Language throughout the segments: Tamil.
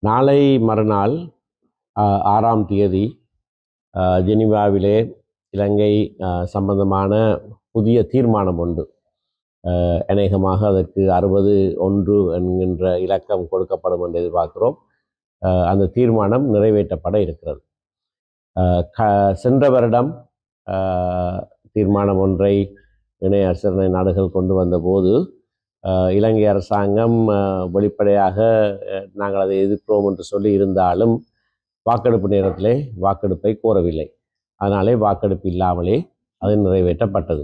நாளை மறுநாள் 6ஆம் தேதி ஜெனீவாவிலே இலங்கை சம்பந்தமான புதிய தீர்மானம் ஒன்று, அநேகமாக அதற்கு 61 என்கின்ற இலக்கம் கொடுக்கப்படும் என்று எதிர்பார்க்கிறோம். அந்த தீர்மானம் நிறைவேற்றப்பட இருக்கிறது. சென்ற வருடம் தீர்மானம் ஒன்றை இணை அரசு நாடுகள் கொண்டு வந்தபோது இலங்கை அரசாங்கம் வெளிப்படையாக நாங்கள் அதை எதிர்க்கிறோம் என்று சொல்லி இருந்தாலும் வாக்கெடுப்பு நேரத்திலே வாக்கெடுப்பை கோரவில்லை. அதனாலே வாக்கெடுப்பு இல்லாமலே அது நிறைவேற்றப்பட்டது.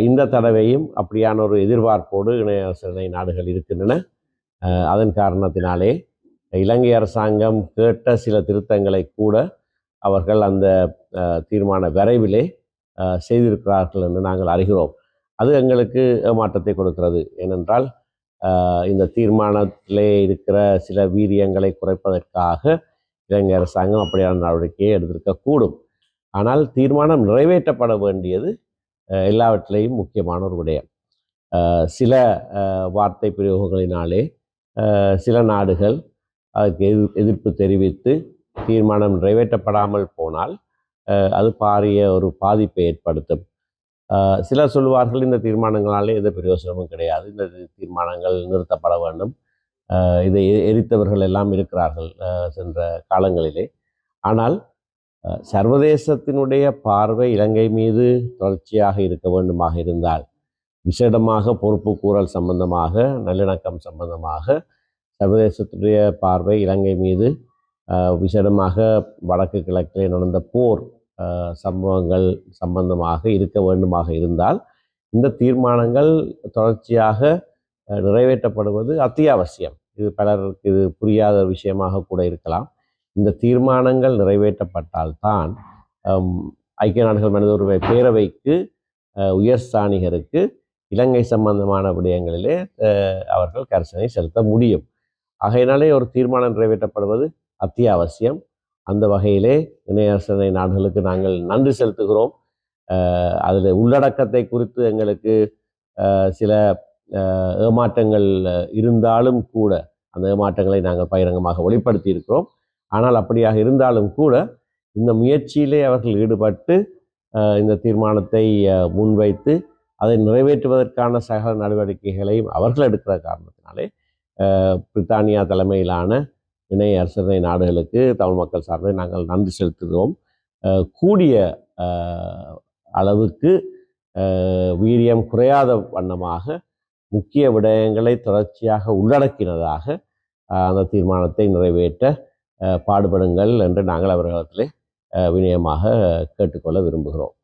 இந்த தடவையும் அப்படியான ஒரு எதிர்பார்ப்போடு இணை அரசு நாடுகள் இருக்கின்றன. அதன் காரணத்தினாலே இலங்கை அரசாங்கம் கேட்ட சில திருத்தங்களை கூட அவர்கள் அந்த தீர்மான விரைவிலே செய்திருக்கிறார்கள் என்று நாங்கள் அறிகிறோம். அது எங்களுக்கு ஏமாற்றத்தை கொடுக்கிறது. ஏனென்றால் இந்த தீர்மானத்திலே இருக்கிற சில வீரியங்களை குறைப்பதற்காக இலங்கை அரசாங்கம் அப்படியான நடவடிக்கையை எடுத்திருக்கக்கூடும். ஆனால் தீர்மானம் நிறைவேற்றப்பட வேண்டியது எல்லாவற்றிலேயும் முக்கியமான ஒரு விடயம். சில வார்த்தை பிரயோகங்களினாலே சில நாடுகள் அதுக்கு எதிர்ப்பு தெரிவித்து தீர்மானம் நிறைவேற்றப்படாமல் போனால் அது பாரிய ஒரு பாதிப்பை ஏற்படுத்தும். சிலர் சொல்வார்கள், இந்த தீர்மானங்களாலே எந்த பிரயோசனமும் கிடையாது, இந்த தீர்மானங்கள் நிறுத்தப்பட வேண்டும். இதை எரித்தவர்கள் எல்லாம் இருக்கிறார்கள் சென்ற காலங்களிலே. ஆனால் சர்வதேசத்தினுடைய பார்வை இலங்கை மீது தொடர்ச்சியாக இருக்க வேண்டுமாக இருந்தால், விசேடமாக பொறுப்பு கூறல் சம்பந்தமாக, நல்லிணக்கம் சம்பந்தமாக சர்வதேசத்துடைய பார்வை இலங்கை மீது விசேடமாக வடக்கு கிழக்கிலே நடந்த போர் சம்பவங்கள் சம்பந்தமாக இருக்க வேண்டுமாக இருந்தால் இந்த தீர்மானங்கள் தொடர்ச்சியாக நிறைவேற்றப்படுவது அத்தியாவசியம். இது பலருக்கு இது புரியாத விஷயமாக கூட இருக்கலாம். இந்த தீர்மானங்கள் நிறைவேற்றப்பட்டால்தான் ஐக்கிய நாடுகள் மனித உரிமை பேரவைக்கு உயர் ஸ்தானிகருக்கு இலங்கை சம்பந்தமான விடயங்களிலே அவர்கள் கரிசனை செலுத்த முடியும். ஆகையினாலே ஒரு தீர்மானம் நிறைவேற்றப்படுவது அத்தியாவசியம். அந்த வகையிலே இணை அரசு நாடுகளுக்கு நாங்கள் நன்றி செலுத்துகிறோம். அதில் உள்ளடக்கத்தை குறித்து எங்களுக்கு சில ஏமாற்றங்கள் இருந்தாலும் கூட அந்த ஏமாற்றங்களை நாங்கள் பகிரங்கமாக வெளிப்படுத்தி இருக்கிறோம். ஆனால் அப்படியாக இருந்தாலும் கூட இந்த முயற்சியிலே அவர்கள் ஈடுபட்டு இந்த தீர்மானத்தை முன்வைத்து அதை நிறைவேற்றுவதற்கான சகல நடவடிக்கைகளையும் அவர்கள் எடுக்கிற காரணத்தினாலே பிரித்தானியா தலைமையிலான இணை அரசு நாடுகளுக்கு தமிழ் மக்கள் சார்பில் நாங்கள் நன்றி செலுத்துகிறோம். கூடிய அளவுக்கு வீரியம் குறையாத வண்ணமாக முக்கிய விடயங்களை தொடர்ச்சியாக உள்ளடக்கினதாக அந்த தீர்மானத்தை நிறைவேற்ற பாடுபடுங்கள் என்று நாங்கள் அவர்களிடத்திலே வினயமாக கேட்டுக்கொள்ள விரும்புகிறோம்.